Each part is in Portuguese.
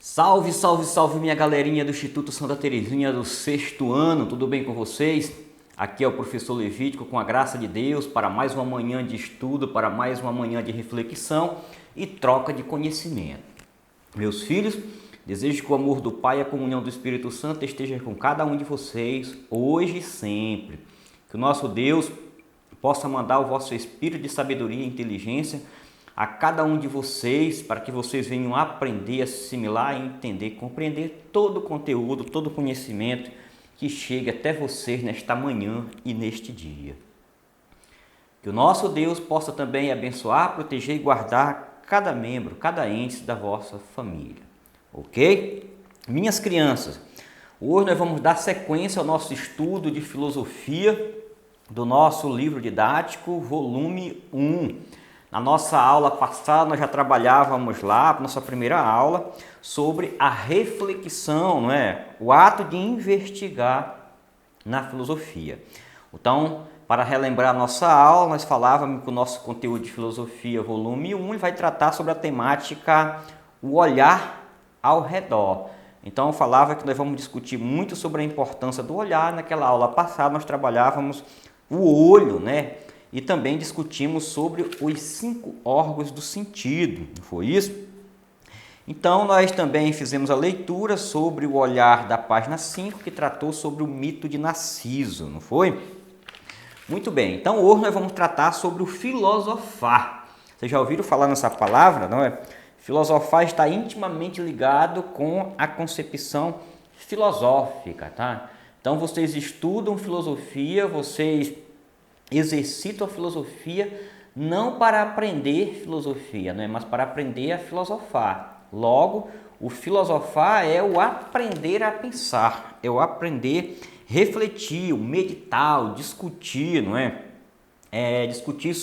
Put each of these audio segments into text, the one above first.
Salve, salve, salve minha galerinha do Instituto Santa Teresinha do sexto ano, tudo bem com vocês? Aqui é o professor Levítico com a graça de Deus para mais uma manhã de estudo, para mais uma manhã de reflexão e troca de conhecimento. Meus filhos, desejo que o amor do Pai e a comunhão do Espírito Santo esteja com cada um de vocês, hoje e sempre. Que o nosso Deus possa mandar o vosso espírito de sabedoria e inteligência a cada um de vocês, para que vocês venham aprender, assimilar, entender, compreender todo o conteúdo, todo o conhecimento que chegue até vocês nesta manhã e neste dia. Que o nosso Deus possa também abençoar, proteger e guardar cada membro, cada ente da vossa família. Ok? Minhas crianças, hoje nós vamos dar sequência ao nosso estudo de filosofia do nosso livro didático, volume 1. Na nossa aula passada, nós já trabalhávamos lá, nossa primeira aula, sobre a reflexão, não é? O ato de investigar na filosofia. Então, para relembrar a nossa aula, nós falávamos que o nosso conteúdo de filosofia, volume 1, vai tratar sobre a temática o olhar ao redor. Então, eu falava que nós vamos discutir muito sobre a importância do olhar. Naquela aula passada, nós trabalhávamos o olho, né? E também discutimos sobre os 5 órgãos do sentido, não foi isso? Então, nós também fizemos a leitura sobre o olhar da página 5, que tratou sobre o mito de Narciso, não foi? Muito bem, então hoje nós vamos tratar sobre o filosofar. Vocês já ouviram falar nessa palavra, não é? Filosofar está intimamente ligado com a concepção filosófica, tá? Então, vocês estudam filosofia, vocês exercitam a filosofia não para aprender filosofia, não é? Mas para aprender a filosofar. Logo, o filosofar é o aprender a pensar, é o aprender a refletir, o meditar, o discutir, não é? Discutir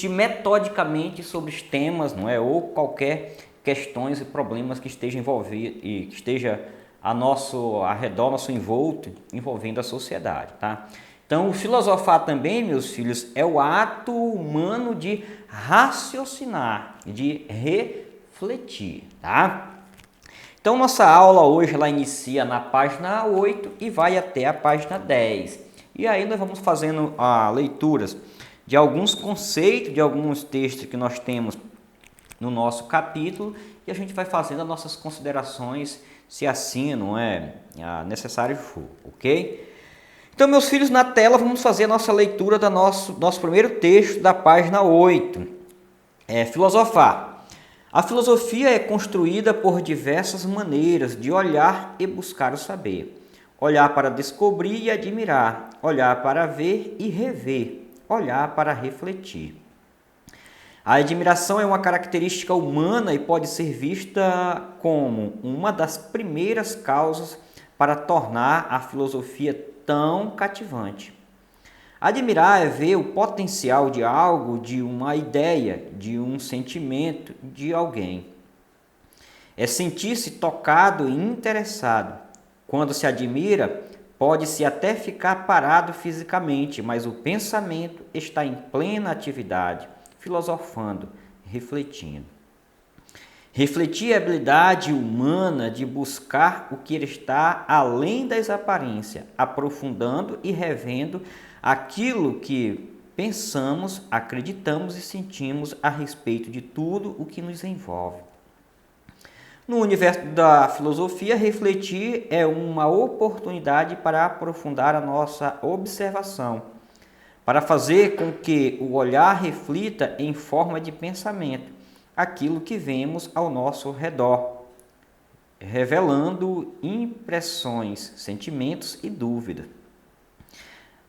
metodicamente sobre os temas, não é? Ou qualquer questões e problemas que esteja envolvido e que esteja ao redor, nosso envolto, envolvendo a sociedade, tá? Então, o filosofar também, meus filhos, é o ato humano de raciocinar, de refletir, tá? Então, nossa aula hoje ela inicia na página 8 e vai até a página 10. E aí nós vamos fazendo leituras de alguns conceitos, de alguns textos que nós temos no nosso capítulo e a gente vai fazendo as nossas considerações, se assim não é necessário for, ok? Então, meus filhos, na tela vamos fazer a nossa leitura do nosso primeiro texto da página 8. Filosofar. A filosofia é construída por diversas maneiras de olhar e buscar o saber. Olhar para descobrir e admirar, olhar para ver e rever, olhar para refletir. A admiração é uma característica humana e pode ser vista como uma das primeiras causas para tornar a filosofia tão cativante. Admirar é ver o potencial de algo, de uma ideia, de um sentimento, de alguém. É sentir-se tocado e interessado. Quando se admira, pode-se até ficar parado fisicamente, mas o pensamento está em plena atividade, filosofando, refletindo. Refletir é a habilidade humana de buscar o que está além das aparências, aprofundando e revendo aquilo que pensamos, acreditamos e sentimos a respeito de tudo o que nos envolve. No universo da filosofia, refletir é uma oportunidade para aprofundar a nossa observação, para fazer com que o olhar reflita em forma de pensamento aquilo que vemos ao nosso redor, revelando impressões, sentimentos e dúvidas.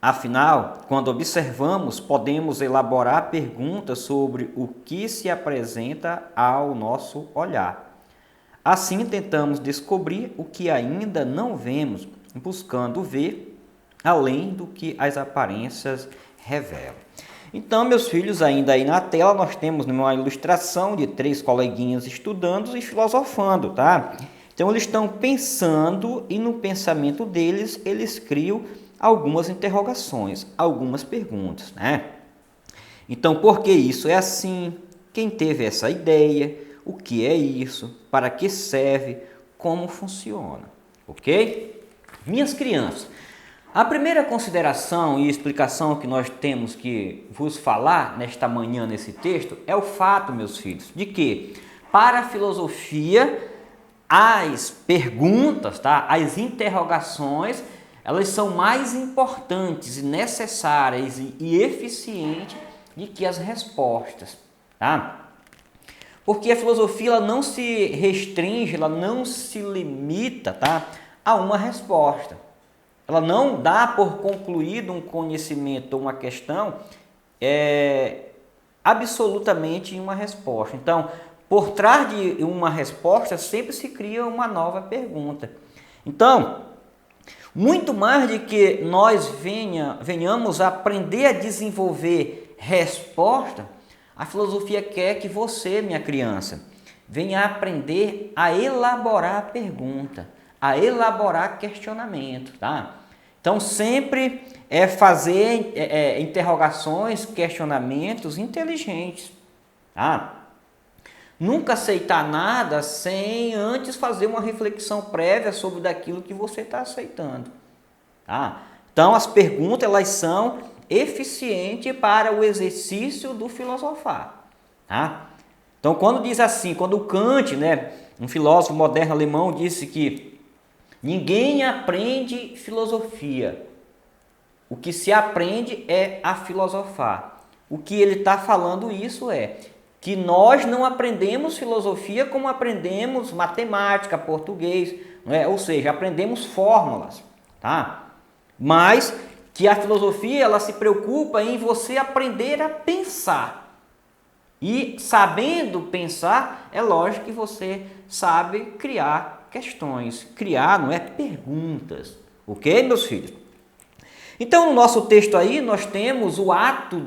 Afinal, quando observamos, podemos elaborar perguntas sobre o que se apresenta ao nosso olhar. Assim, tentamos descobrir o que ainda não vemos, buscando ver além do que as aparências revelam. Então, meus filhos, ainda aí na tela nós temos uma ilustração de 3 coleguinhas estudando e filosofando, tá? Então, eles estão pensando e no pensamento deles, eles criam algumas interrogações, algumas perguntas, né? Então, por que isso é assim? Quem teve essa ideia? o que é isso, para que serve, como funciona, ok? Minhas crianças, a primeira consideração e explicação que nós temos que vos falar nesta manhã nesse texto é o fato, meus filhos, de que para a filosofia as perguntas, tá? As interrogações, elas são mais importantes e necessárias e eficientes do que as respostas, tá? Porque a filosofia ela não se restringe, ela não se limita, tá, a uma resposta. Ela não dá por concluído um conhecimento ou uma questão absolutamente em uma resposta. Então, por trás de uma resposta sempre se cria uma nova pergunta. Então, muito mais de que nós venhamos a aprender a desenvolver resposta, a filosofia quer que você, minha criança, venha aprender a elaborar a pergunta, a elaborar questionamento, tá? Então, sempre fazer interrogações, questionamentos inteligentes, tá? Nunca aceitar nada sem antes fazer uma reflexão prévia sobre daquilo que você está aceitando, tá? Então, as perguntas, elas são eficientes para o exercício do filosofar, tá? Então, quando diz assim, quando o Kant, né, um filósofo moderno alemão, disse que ninguém aprende filosofia, o que se aprende é a filosofar. O que ele está falando isso é que nós não aprendemos filosofia como aprendemos matemática, português, não é? Ou seja, aprendemos fórmulas, tá? Mas que a filosofia ela se preocupa em você aprender a pensar. E sabendo pensar, é lógico que você sabe criar questões, criar, não é, perguntas. Ok, meus filhos? Então, no nosso texto aí, nós temos o ato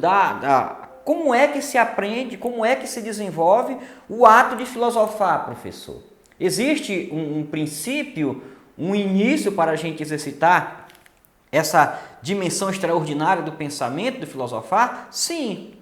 como é que se aprende, como é que se desenvolve o ato de filosofar, professor? Existe um princípio, um início para a gente exercitar essa dimensão extraordinária do pensamento, do filosofar? Sim.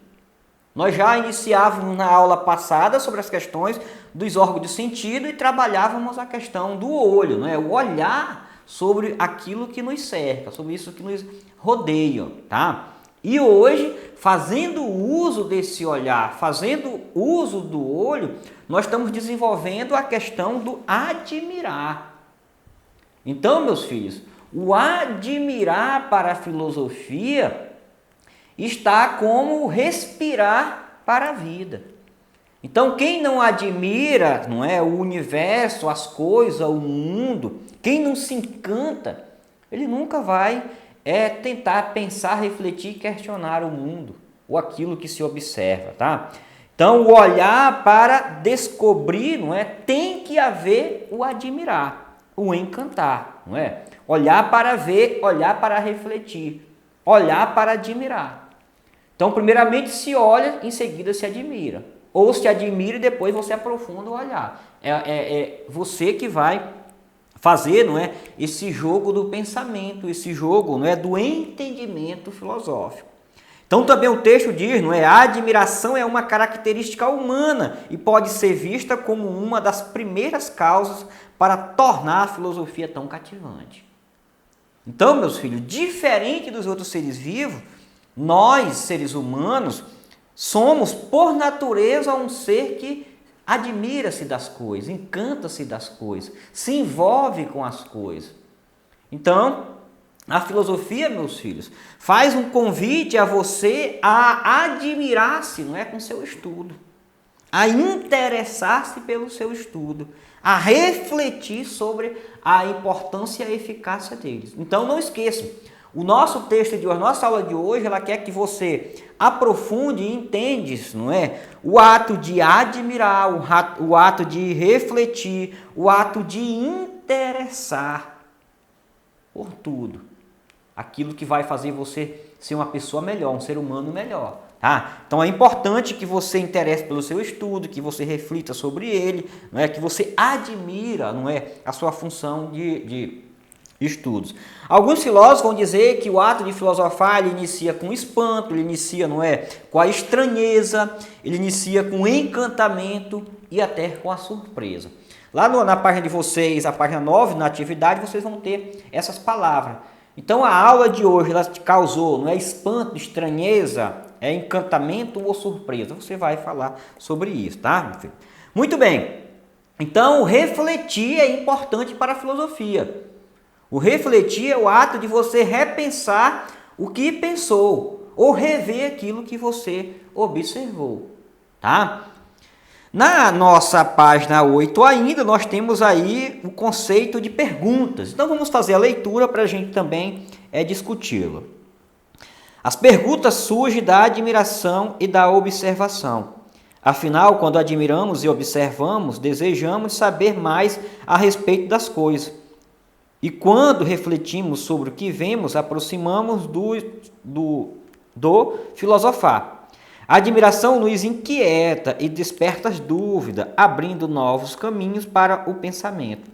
Nós já iniciávamos na aula passada sobre as questões dos órgãos de sentido e trabalhávamos a questão do olho, não é? O olhar sobre aquilo que nos cerca, sobre isso que nos rodeia, tá? E hoje, fazendo uso desse olhar, fazendo uso do olho, nós estamos desenvolvendo a questão do admirar. Então, meus filhos, o admirar para a filosofia está como respirar para a vida. Então, quem não admira, não é, o universo, as coisas, o mundo, quem não se encanta, ele nunca vai tentar pensar, refletir, questionar o mundo ou aquilo que se observa, tá? Então, o olhar para descobrir, não é, tem que haver o admirar, o encantar, não é? Olhar para ver, olhar para refletir, olhar para admirar. Então, primeiramente se olha, em seguida se admira. Ou se admira e depois você aprofunda o olhar. É você que vai fazer, não é, esse jogo do pensamento, esse jogo, não é, do entendimento filosófico. Então também o texto diz, não é, a admiração é uma característica humana e pode ser vista como uma das primeiras causas para tornar a filosofia tão cativante. Então, meus filhos, diferente dos outros seres vivos, nós, seres humanos, somos, por natureza, um ser que admira-se das coisas, encanta-se das coisas, se envolve com as coisas. Então, a filosofia, meus filhos, faz um convite a você a admirar-se, não é, com seu estudo, a interessar-se pelo seu estudo, a refletir sobre a importância e a eficácia deles. Então, não esqueçam, o nosso texto de hoje, nossa aula de hoje, ela quer que você aprofunde e entenda, não é? O ato de admirar, o ato de refletir, o ato de interessar por tudo. Aquilo que vai fazer você ser uma pessoa melhor, um ser humano melhor. Tá? Então é importante que você interesse pelo seu estudo, que você reflita sobre ele, não é? Que você admira, não é, a sua função de estudos. Alguns filósofos vão dizer que o ato de filosofar ele inicia com espanto, ele inicia, não é, com a estranheza, ele inicia com encantamento e até com a surpresa. Lá na página de vocês, a página 9, na atividade, vocês vão ter essas palavras. Então a aula de hoje ela te causou, não é espanto, estranheza, é encantamento ou surpresa. Você vai falar sobre isso, tá, meu filho? Muito bem. Então refletir é importante para a filosofia. O refletir é o ato de você repensar o que pensou ou rever aquilo que você observou, tá? Na nossa página 8 ainda, nós temos aí o conceito de perguntas. Então, vamos fazer a leitura para a gente também discuti-la. As perguntas surgem da admiração e da observação. Afinal, quando admiramos e observamos, desejamos saber mais a respeito das coisas. E quando refletimos sobre o que vemos, aproximamos do filosofar. A admiração nos inquieta e desperta as dúvidas, abrindo novos caminhos para o pensamento.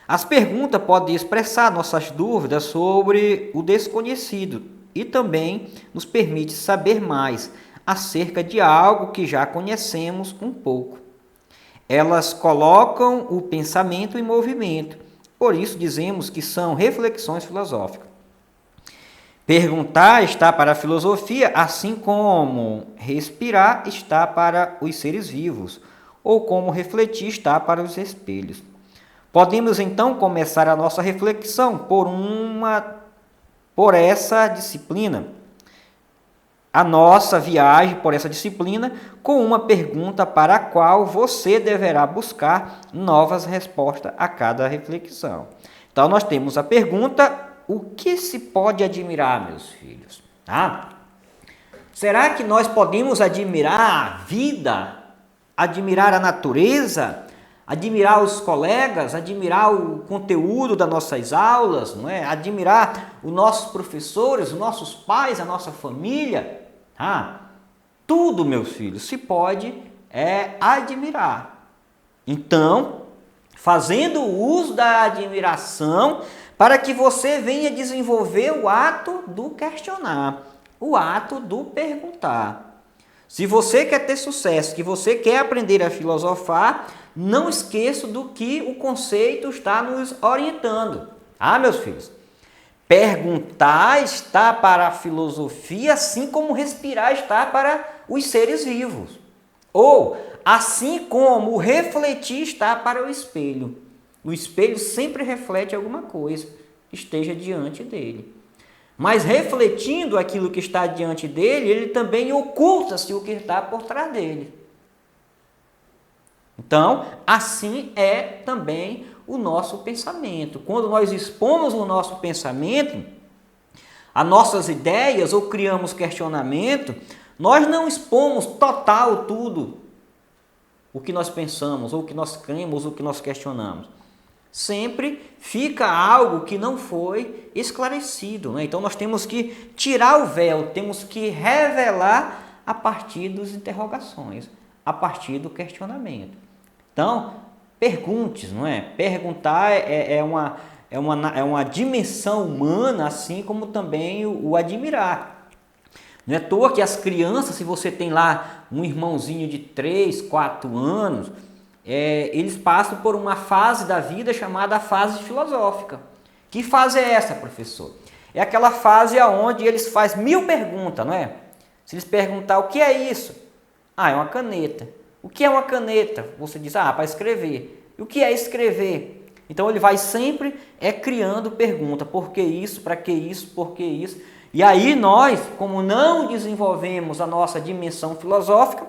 As perguntas podem expressar nossas dúvidas sobre o desconhecido e também nos permite saber mais acerca de algo que já conhecemos um pouco. Elas colocam o pensamento em movimento, por isso dizemos que são reflexões filosóficas. Perguntar está para a filosofia, assim como respirar está para os seres vivos, ou como refletir está para os espelhos. Podemos então começar a nossa reflexão por essa disciplina. A nossa viagem por essa disciplina com uma pergunta para a qual você deverá buscar novas respostas a cada reflexão. Então nós temos a pergunta: o que se pode admirar, meus filhos? Será que nós podemos admirar a vida, admirar a natureza, admirar os colegas, admirar o conteúdo das nossas aulas, não é? Admirar os nossos professores, os nossos pais, a nossa família? Tudo, meus filhos, se pode admirar. Então, fazendo uso da admiração, para que você venha desenvolver o ato do questionar, o ato do perguntar. Se você quer ter sucesso, que você quer aprender a filosofar, não esqueça do que o conceito está nos orientando. Meus filhos, perguntar está para a filosofia, assim como respirar está para os seres vivos. Ou, assim como refletir está para o espelho. O espelho sempre reflete alguma coisa que esteja diante dele. Mas refletindo aquilo que está diante dele, ele também oculta-se o que está por trás dele. Então, assim é também o nosso pensamento. Quando nós expomos o nosso pensamento, as nossas ideias ou criamos questionamento, nós não expomos total tudo o que nós pensamos, ou o que nós cremos, ou o que nós questionamos. Sempre fica algo que não foi esclarecido, né? Então nós temos que tirar o véu, temos que revelar a partir das interrogações, a partir do questionamento. Então, pergunte, não é? Perguntar é uma dimensão humana, assim como também o admirar. Não é à toa que as crianças, se você tem lá um irmãozinho de 3, 4 anos, eles passam por uma fase da vida chamada fase filosófica. Que fase é essa, professor? É aquela fase onde eles fazem 1000 perguntas, não é? Se eles perguntar o que é isso? É uma caneta. O que é uma caneta? Você diz, para escrever. E o que é escrever? Então ele vai sempre criando pergunta. Por que isso? Para que isso? Por que isso? E aí nós, como não desenvolvemos a nossa dimensão filosófica,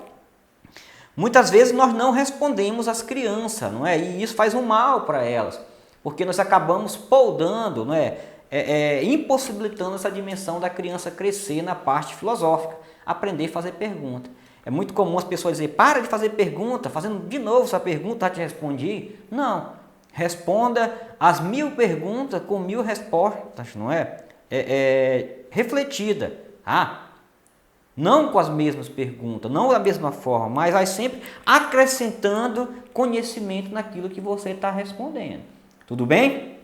muitas vezes nós não respondemos às crianças, não é? E isso faz um mal para elas, porque nós acabamos podando, não é? Impossibilitando essa dimensão da criança crescer na parte filosófica, aprender a fazer pergunta. É muito comum as pessoas dizerem, para de fazer pergunta, fazendo de novo essa pergunta, te respondi. Não, responda as 1000 perguntas com 1000 respostas, não é? Refletida. Não com as mesmas perguntas, não da mesma forma, mas vai sempre acrescentando conhecimento naquilo que você está respondendo. Tudo bem?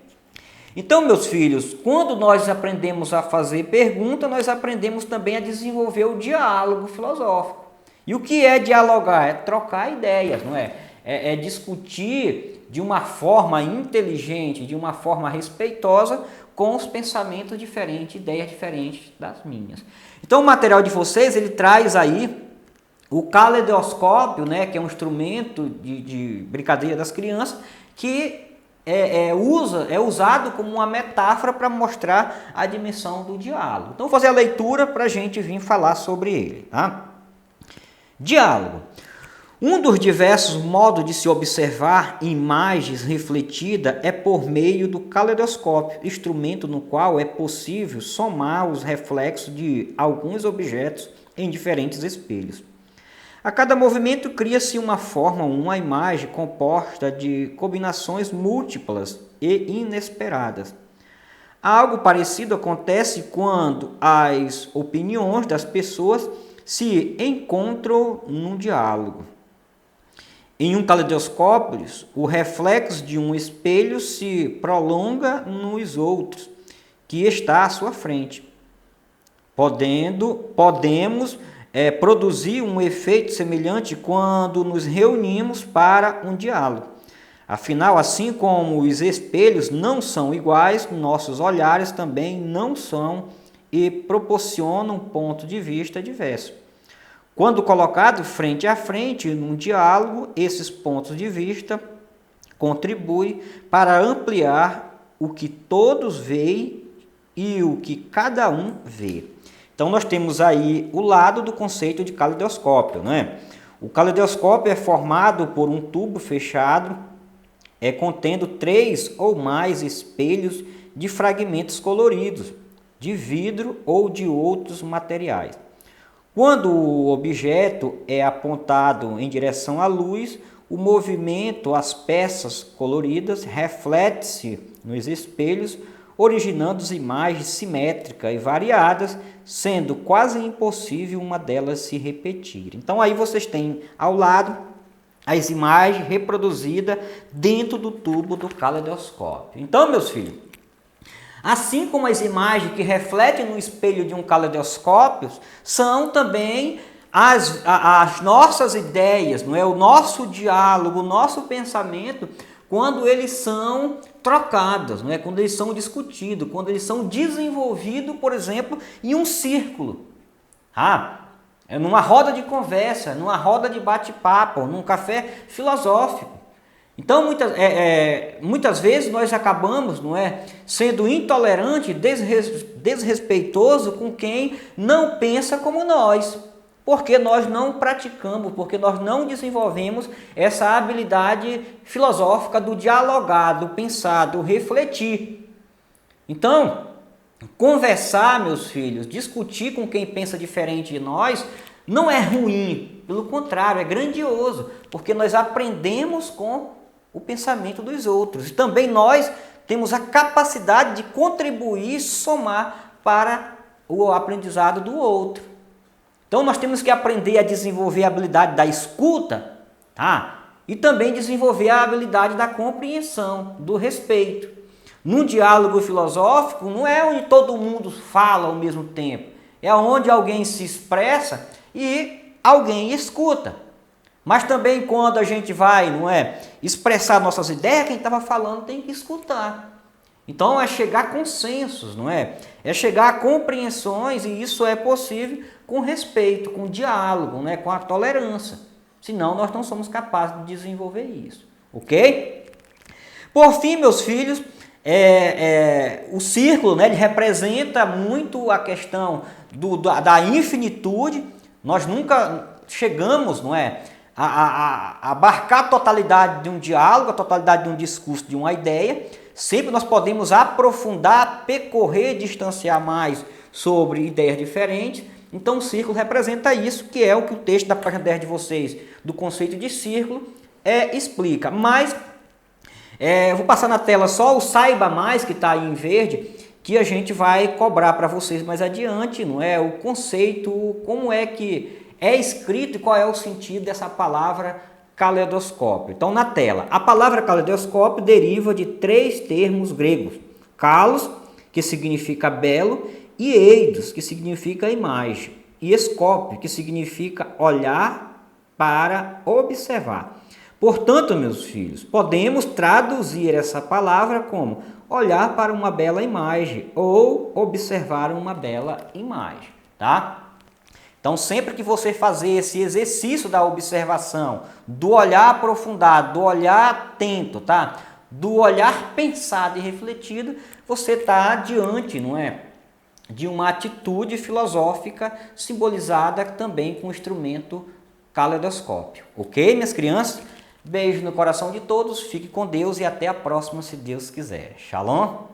Então, meus filhos, quando nós aprendemos a fazer pergunta, nós aprendemos também a desenvolver o diálogo filosófico. E o que é dialogar? É trocar ideias, não é? É discutir de uma forma inteligente, de uma forma respeitosa, com os pensamentos diferentes, ideias diferentes das minhas. Então, o material de vocês, ele traz aí o caleidoscópio, né, que é um instrumento de brincadeira das crianças, que é usado como uma metáfora para mostrar a dimensão do diálogo. Então, vou fazer a leitura para a gente vir falar sobre ele. Tá? Diálogo. Um dos diversos modos de se observar imagens refletidas é por meio do caleidoscópio, instrumento no qual é possível somar os reflexos de alguns objetos em diferentes espelhos. A cada movimento cria-se uma forma, uma imagem composta de combinações múltiplas e inesperadas. Algo parecido acontece quando as opiniões das pessoas se encontram num diálogo. Em um caleidoscópio, o reflexo de um espelho se prolonga nos outros, que está à sua frente. Podemos produzir um efeito semelhante quando nos reunimos para um diálogo. Afinal, assim como os espelhos não são iguais, nossos olhares também não são e proporcionam ponto de vista diverso. Quando colocado frente a frente num diálogo, esses pontos de vista contribuem para ampliar o que todos veem e o que cada um vê. Então, nós temos aí o lado do conceito de caleidoscópio, né? O caleidoscópio é formado por um tubo fechado, contendo 3 ou mais espelhos de fragmentos coloridos, de vidro ou de outros materiais. Quando o objeto é apontado em direção à luz, o movimento, as peças coloridas, reflete-se nos espelhos, originando imagens simétricas e variadas, sendo quase impossível uma delas se repetir. Então, aí vocês têm ao lado as imagens reproduzidas dentro do tubo do caleidoscópio. Então, meus filhos, assim como as imagens que refletem no espelho de um caleidoscópio, são também as nossas ideias, não é? O nosso diálogo, o nosso pensamento, quando eles são trocados, não é? Quando eles são discutidos, quando eles são desenvolvidos, por exemplo, em um círculo. Numa roda de conversa, numa roda de bate-papo, num café filosófico. Então, muitas vezes nós acabamos, não é, sendo intolerante, desrespeitoso com quem não pensa como nós, porque nós não praticamos, porque nós não desenvolvemos essa habilidade filosófica do dialogar, do pensar, do refletir. Então, conversar, meus filhos, discutir com quem pensa diferente de nós, não é ruim, pelo contrário, é grandioso, porque nós aprendemos com o pensamento dos outros. E também nós temos a capacidade de contribuir e somar para o aprendizado do outro. Então, nós temos que aprender a desenvolver a habilidade da escuta, e também desenvolver a habilidade da compreensão, do respeito. Num diálogo filosófico, não é onde todo mundo fala ao mesmo tempo, é onde alguém se expressa e alguém escuta. Mas também quando a gente vai, não é, expressar nossas ideias, quem estava falando tem que escutar. Então é chegar a consensos, não é? É chegar a compreensões, e isso é possível com respeito, com diálogo, né? Com a tolerância. Senão nós não somos capazes de desenvolver isso. Ok? Por fim, meus filhos, o círculo, né, ele representa muito a questão da infinitude. Nós nunca chegamos, não é, a abarcar a totalidade de um diálogo, a totalidade de um discurso, de uma ideia. Sempre nós podemos aprofundar, percorrer, distanciar mais sobre ideias diferentes. Então, o círculo representa isso, que é o que o texto da página 10 de vocês, do conceito de círculo, explica. Mas, eu vou passar na tela só o saiba mais, que está aí em verde, que a gente vai cobrar para vocês mais adiante, não é? O conceito, como é que é escrito e qual é o sentido dessa palavra caleidoscópio. Então, na tela, a palavra caleidoscópio deriva de 3 termos gregos: Kalos, que significa belo, e eidos, que significa imagem, e escópio, que significa olhar para observar. Portanto, meus filhos, podemos traduzir essa palavra como olhar para uma bela imagem ou observar uma bela imagem, tá? Então, sempre que você fazer esse exercício da observação, do olhar aprofundado, do olhar atento, tá? Do olhar pensado e refletido, você está diante, não é? De uma atitude filosófica simbolizada também com o instrumento caleidoscópio. Ok, minhas crianças? Beijo no coração de todos, fique com Deus e até a próxima, se Deus quiser. Shalom!